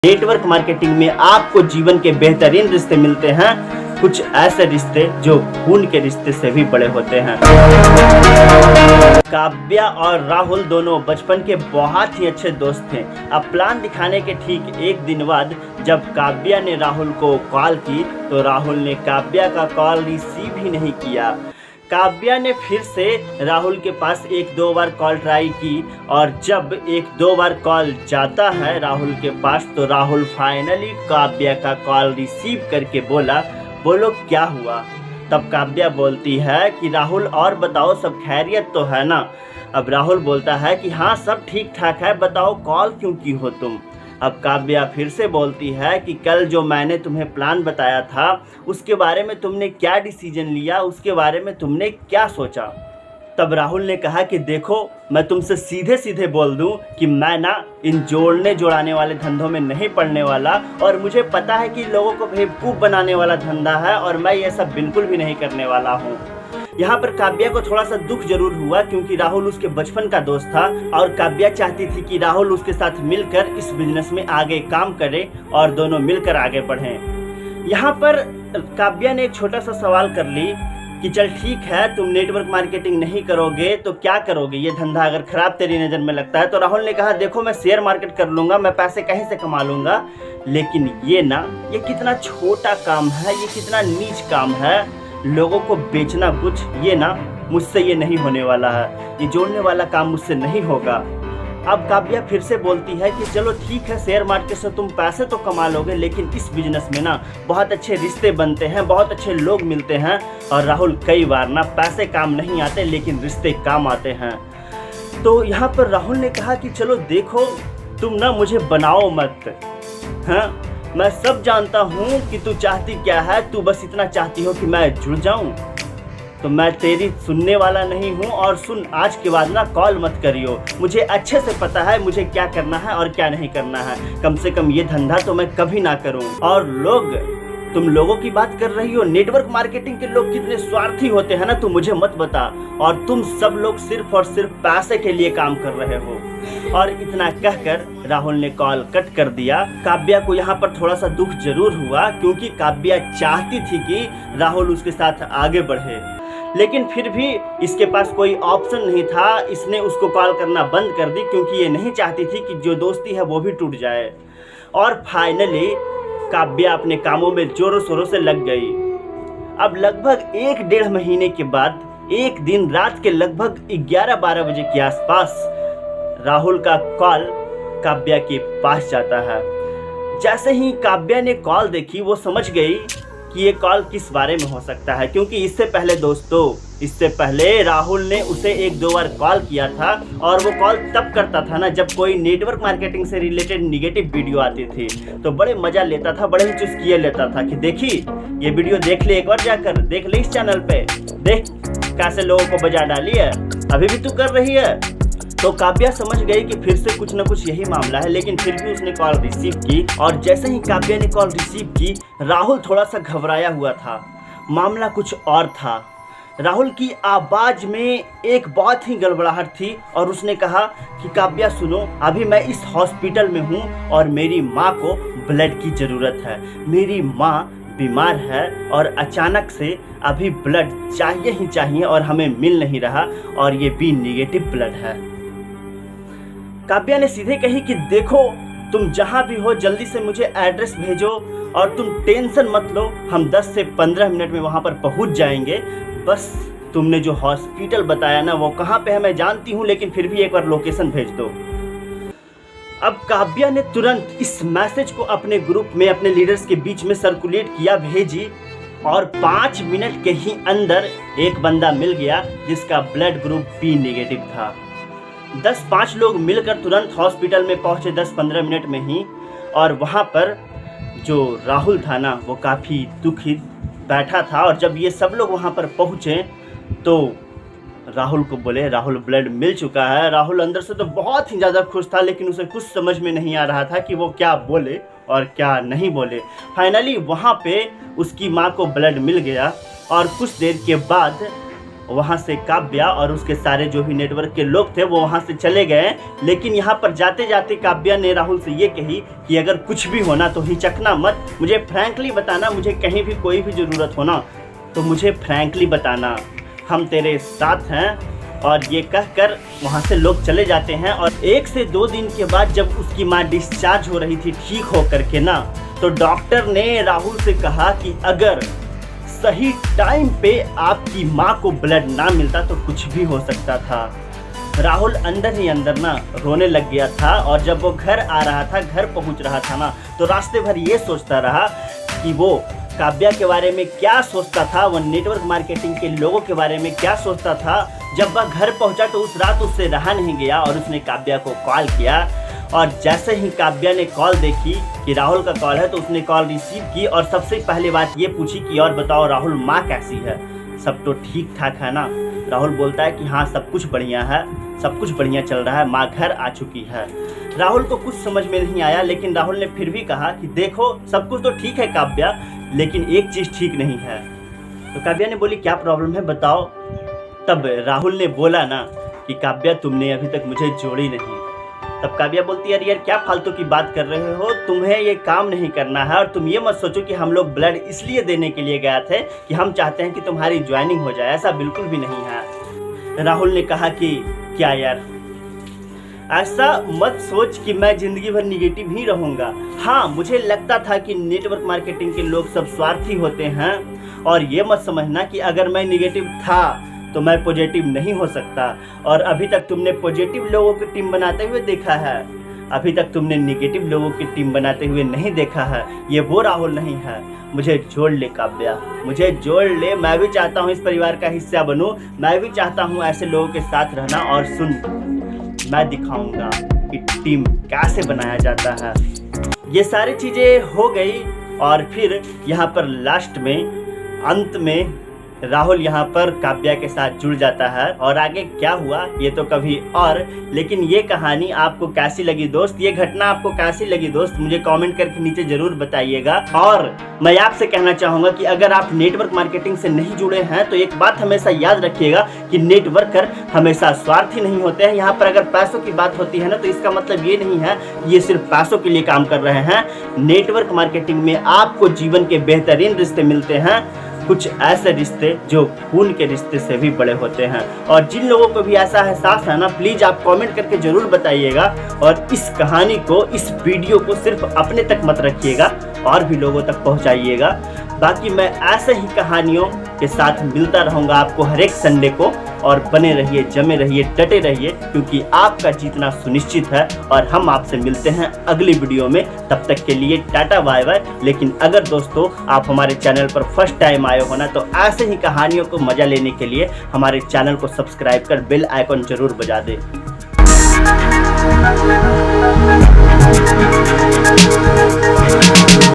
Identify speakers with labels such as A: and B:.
A: Network marketing में आपको जीवन के बेहतरीन रिश्ते मिलते हैं, कुछ ऐसे रिश्ते जो खून के रिश्ते से भी बड़े होते हैं। काव्या और राहुल दोनों बचपन के बहुत ही अच्छे दोस्त थे। अब प्लान दिखाने के ठीक एक दिन बाद जब काव्या ने राहुल को कॉल की तो राहुल ने काव्या का कॉल रिसीव ही नहीं किया। काव्या ने फिर से राहुल के पास एक दो बार कॉल ट्राई की और जब एक दो बार कॉल जाता है राहुल के पास तो राहुल फाइनली काव्या का कॉल रिसीव करके बोला, बोलो क्या हुआ। तब काव्या बोलती है कि राहुल और बताओ सब खैरियत तो है ना। अब राहुल बोलता है कि हाँ सब ठीक ठाक है, बताओ कॉल क्यों की हो तुम। अब काव्या फिर से बोलती है कि कल जो मैंने तुम्हें प्लान बताया था उसके बारे में तुमने क्या डिसीजन लिया, उसके बारे में तुमने क्या सोचा। तब राहुल ने कहा कि देखो मैं तुमसे सीधे सीधे बोल दूं कि मैं ना इन जोड़ने जोड़ाने वाले धंधों में नहीं पड़ने वाला और मुझे पता है कि लोगों को बेवकूफ़ बनाने वाला धंधा है और मैं ये सब बिल्कुल भी नहीं करने वाला हूँ। यहाँ पर काव्या को थोड़ा सा दुख जरूर हुआ क्योंकि राहुल उसके बचपन का दोस्त था और काव्या चाहती थी कि राहुल उसके साथ मिलकर इस बिजनेस में आगे काम करे और दोनों मिलकर आगे बढ़ें। यहाँ पर काव्या ने एक छोटा सा सवाल कर ली कि चल ठीक है तुम नेटवर्क मार्केटिंग नहीं करोगे तो क्या करोगे, ये धंधा अगर खराब तेरी नज़र में लगता है। तो राहुल ने कहा देखो मैं शेयर मार्केट कर लूँगा, मैं पैसे कहीं से कमा लूँगा, लेकिन ये कितना छोटा काम है, ये कितना नीच काम है, लोगों को बेचना कुछ, ये ना मुझसे ये नहीं होने वाला है, ये जोड़ने वाला काम मुझसे नहीं होगा। अब काव्या फिर से बोलती है कि चलो ठीक है शेयर मार्केट से तुम पैसे तो कमा लोगे लेकिन इस बिजनेस में ना बहुत अच्छे रिश्ते बनते हैं, बहुत अच्छे लोग मिलते हैं। और राहुल कई बार ना पैसे काम नहीं आते लेकिन रिश्ते काम आते हैं। तो यहाँ पर राहुल ने कहा कि चलो देखो तुम ना मुझे बनाओ मत, हाँ मैं सब जानता हूँ कि तू चाहती क्या है, तू बस इतना चाहती हो कि मैं जुड़ जाऊँ, तो मैं तेरी सुनने वाला नहीं हूँ। और सुन आज के बाद ना कॉल मत करियो, मुझे अच्छे से पता है मुझे क्या करना है और क्या नहीं करना है, कम से कम ये धंधा तो मैं कभी ना करूँ। और लोग तुम लोगों की बात कर रही हो, नेटवर्क मार्केटिंग के लोग कितने स्वार्थी होते हैं ना, तू मुझे मत बता, और तुम सब लोग सिर्फ और सिर्फ पैसे के लिए काम कर रहे हो। और इतना कहकर राहुल ने कॉल कट कर दिया। काव्या को यहाँ पर थोड़ा सा दुख जरूर हुआ क्योंकि काव्या चाहती थी कि राहुल उसके साथ आगे बढ़े, लेकिन फिर भी इसके पास कोई ऑप्शन नहीं था। इसने उसको कॉल करना बंद कर दी क्योंकि ये नहीं चाहती थी कि जो दोस्ती है वो भी टूट जाए। और फाइनली काव्या अपने कामों में जोरों शोरों से लग गई। अब लगभग 1-1.5 महीने के बाद एक दिन रात के लगभग 11-12 बजे के आसपास राहुल का कॉल काव्या के पास जाता है। जैसे ही काव्या ने कॉल देखी वो समझ गई कि ये कॉल किस बारे में हो सकता है, क्योंकि इससे पहले दोस्तों, इससे पहले राहुल ने उसे 1-2 बार कॉल किया था और वो कॉल तब करता था ना जब कोई नेटवर्क मार्केटिंग से रिलेटेड निगेटिव वीडियो आती थी, तो बड़े मज़ा लेता था, बड़े ही चुस्किए लेता था कि देखी ये वीडियो देख ले, एक बार जाकर देख ले इस चैनल पे, देख कैसे लोगों को बजा डाली है, अभी भी तू कर रही है। तो काव्या समझ गई कि फिर से कुछ न कुछ यही मामला है, लेकिन फिर भी उसने कॉल रिसीव की। और जैसे ही काव्या ने कॉल रिसीव की राहुल थोड़ा सा घबराया हुआ था, मामला कुछ और था। राहुल की आवाज़ में एक बहुत ही गड़बड़ाहट थी और उसने कहा कि काव्या सुनो, अभी मैं इस हॉस्पिटल में हूँ और मेरी माँ को ब्लड की ज़रूरत है, मेरी माँ बीमार है और अचानक से अभी ब्लड चाहिए ही चाहिए और हमें मिल नहीं रहा और ये बी नेगेटिव ब्लड है। काव्या ने सीधे कही कि देखो तुम जहाँ भी हो जल्दी से मुझे एड्रेस भेजो और तुम टेंशन मत लो, हम 10 से 15 मिनट में वहाँ पर पहुँच जाएंगे, बस तुमने जो हॉस्पिटल बताया ना वो कहाँ पे है मैं जानती हूँ, लेकिन फिर भी एक बार लोकेशन भेज दो। अब काव्या ने तुरंत इस मैसेज को अपने ग्रुप में अपने लीडर्स के बीच में सर्कुलेट किया, भेजी और 5 मिनट के ही अंदर एक बंदा मिल गया जिसका ब्लड ग्रुप बी नेगेटिव था। 10-5 लोग मिलकर तुरंत हॉस्पिटल में पहुंचे 10-15 मिनट में ही। और वहां पर जो राहुल था ना वो काफ़ी दुखित बैठा था। और जब ये सब लोग वहां पर पहुंचे तो राहुल को बोले राहुल ब्लड मिल चुका है। राहुल अंदर से तो बहुत ही ज़्यादा खुश था, लेकिन उसे कुछ समझ में नहीं आ रहा था कि वो क्या बोले और क्या नहीं बोले। फाइनली वहाँ पे उसकी माँ को ब्लड मिल गया और कुछ देर के बाद वहाँ से काव्या और उसके सारे जो भी नेटवर्क के लोग थे वो वहाँ से चले गए। लेकिन यहाँ पर जाते जाते काव्या ने राहुल से ये कही कि अगर कुछ भी होना तो हिचकना मत, मुझे फ्रैंकली बताना, मुझे कहीं भी कोई भी ज़रूरत होना तो मुझे फ्रैंकली बताना, हम तेरे साथ हैं। और ये कहकर वहाँ से लोग चले जाते हैं। और 1 से 2 दिन के बाद जब उसकी माँ डिस्चार्ज हो रही थी ठीक हो करके ना, तो डॉक्टर ने राहुल से कहा कि अगर सही टाइम पे आपकी माँ को ब्लड ना मिलता तो कुछ भी हो सकता था। राहुल अंदर ही अंदर ना रोने लग गया था। और जब वो घर आ रहा था, घर पहुँच रहा था ना, तो रास्ते भर ये सोचता रहा कि वो काव्या के बारे में क्या सोचता था, वो नेटवर्क मार्केटिंग के लोगों के बारे में क्या सोचता था। जब वह घर पहुंचा तो उस रात उससे रहा नहीं गया और उसने काव्या को कॉल किया। और जैसे ही काव्या ने कॉल देखी कि राहुल का कॉल है तो उसने कॉल रिसीव की और सबसे पहले बात ये पूछी कि और बताओ राहुल, माँ कैसी है, सब तो ठीक ठाक है ना। राहुल बोलता है कि हाँ सब कुछ बढ़िया है, सब कुछ बढ़िया चल रहा है, माँ घर आ चुकी है। राहुल को कुछ समझ में नहीं आया, लेकिन राहुल ने फिर भी कहा कि देखो सब कुछ तो ठीक है काव्या, लेकिन एक चीज़ ठीक नहीं है। तो काव्या ने बोली क्या प्रॉब्लम है बताओ। तब राहुल ने बोला ना कि काव्या तुमने अभी तक मुझे जोड़ी नहीं। तब काव्या बोलती है यार क्या फालतू की बात कर रहे हो, तुम्हें ये काम नहीं करना है। और तुम ये मत सोचो कि हम लोग ब्लड इसलिए देने के लिए गए थे कि हम चाहते हैं कि तुम्हारी ज्वाइनिंग हो जाए, ऐसा बिल्कुल भी नहीं है। राहुल ने कहा कि क्या यार, ऐसा मत सोच कि मैं ज़िंदगी भर निगेटिव ही रहूँगा। हाँ मुझे लगता था कि नेटवर्क मार्केटिंग के लोग सब स्वार्थी होते हैं, और ये मत समझना कि अगर मैं निगेटिव था तो मैं पॉजिटिव नहीं हो सकता। और अभी तक तुमने पॉजिटिव लोगों की टीम बनाते हुए देखा है, अभी तक तुमने निगेटिव लोगों की टीम बनाते हुए नहीं देखा है। ये वो राहुल नहीं है। मुझे जोड़ ले काव्या, मुझे जोड़ ले, मैं भी चाहता हूँ इस परिवार का हिस्सा बनूँ, मैं भी चाहता हूँ ऐसे लोगों के साथ रहना। और सुन, मैं दिखाऊंगा कि टीम कैसे बनाया जाता है। ये सारी चीज़ें हो गई और फिर यहाँ पर लास्ट में अंत में राहुल यहाँ पर काव्या के साथ जुड़ जाता है। और आगे क्या हुआ ये तो कभी और, लेकिन ये कहानी आपको कैसी लगी दोस्त, ये घटना आपको कैसी लगी दोस्त, मुझे कमेंट करके नीचे ज़रूर बताइएगा। और मैं आपसे कहना चाहूँगा कि अगर आप नेटवर्क मार्केटिंग से नहीं जुड़े हैं तो एक बात हमेशा याद रखिएगा कि नेटवर्कर हमेशा स्वार्थी नहीं होते हैं। यहाँ पर अगर पैसों की बात होती है ना, तो इसका मतलब ये नहीं है कि ये सिर्फ पैसों के लिए काम कर रहे हैं। नेटवर्क मार्केटिंग में आपको जीवन के बेहतरीन रिश्ते मिलते हैं, कुछ ऐसे रिश्ते जो खून के रिश्ते से भी बड़े होते हैं। और जिन लोगों को भी ऐसा एहसास है ना, प्लीज़ आप कमेंट करके ज़रूर बताइएगा। और इस कहानी को, इस वीडियो को सिर्फ अपने तक मत रखिएगा, और भी लोगों तक पहुंचाइएगा। बाकी मैं ऐसे ही कहानियों के साथ मिलता रहूँगा आपको हर एक संडे को। और बने रहिए, जमे रहिए, डटे रहिए, क्योंकि आपका जीतना सुनिश्चित है। और हम आपसे मिलते हैं अगली वीडियो में, तब तक के लिए टाटा बाय बाय। लेकिन अगर दोस्तों आप हमारे चैनल पर फर्स्ट टाइम आए हो ना, तो ऐसे ही कहानियों को मज़ा लेने के लिए हमारे चैनल को सब्सक्राइब कर बेल आइकन जरूर बजा दें।